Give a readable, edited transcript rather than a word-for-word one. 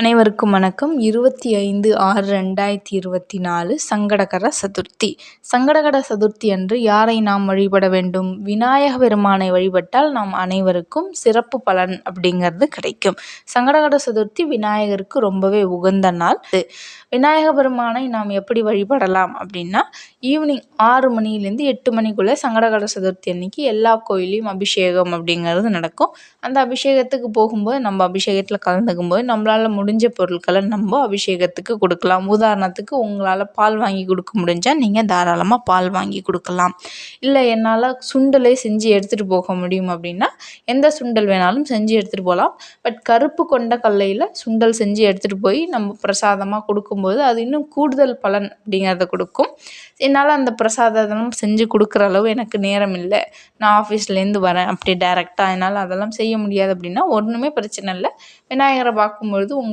அனைவருக்கும் வணக்கம். 25/6/2024 சங்கடகர சதுர்த்தி. சங்கடகர சதுர்த்தி அன்று யாரை நாம் வழிபட வேண்டும்? விநாயக பெருமானை வழிபட்டால் நாம் அனைவருக்கும் சிறப்பு பலன் அப்படிங்கிறது கிடைக்கும். சங்கடகர சதுர்த்தி விநாயகருக்கு ரொம்பவே உகந்த நாள். விநாயக பெருமானை நாம் எப்படி வழிபடலாம் அப்படின்னா, ஈவினிங் 6 மணிலேருந்து 8 மணிக்குள்ளே சங்கடகர சதுர்த்தி அன்னைக்கு எல்லா கோயிலையும் அபிஷேகம் அப்படிங்கிறது நடக்கும். அந்த அபிஷேகத்துக்கு போகும்போது நம்ம அபிஷேகத்தில் கலந்துக்கும் போது நம்மளால் முடிஞ்ச பொருட்களை நம்ம அபிஷேகத்துக்கு கொடுக்கலாம். உதாரணத்துக்கு உங்களால் பால் வாங்கி கொடுக்க முடிஞ்சால் நீங்கள் தாராளமாக பால் வாங்கி கொடுக்கலாம். இல்லை என்னால் சுண்டலை செஞ்சு எடுத்துகிட்டு போக முடியும் அப்படின்னா எந்த சுண்டல் வேணாலும் செஞ்சு எடுத்துகிட்டு போகலாம். பட் கருப்பு கொண்ட கடலையில் சுண்டல் செஞ்சு எடுத்துகிட்டு போய் நம்ம பிரசாதமாக கொடுக்கும்போது அது இன்னும் கூடுதல் பலன் அப்படிங்கிறத கொடுக்கும். என்னால் அந்த பிரசாதம் செஞ்சு கொடுக்குற அளவு எனக்கு நேரம் இல்லை, நான் ஆஃபீஸ்லேருந்து வரேன் அப்படி டைரெக்டாக என்னால் அதெல்லாம் செய்ய முடியாது அப்படின்னா ஒன்றுமே பிரச்சனை இல்லை. விநாயகரை பார்க்கும்பொழுது உங்களுக்கு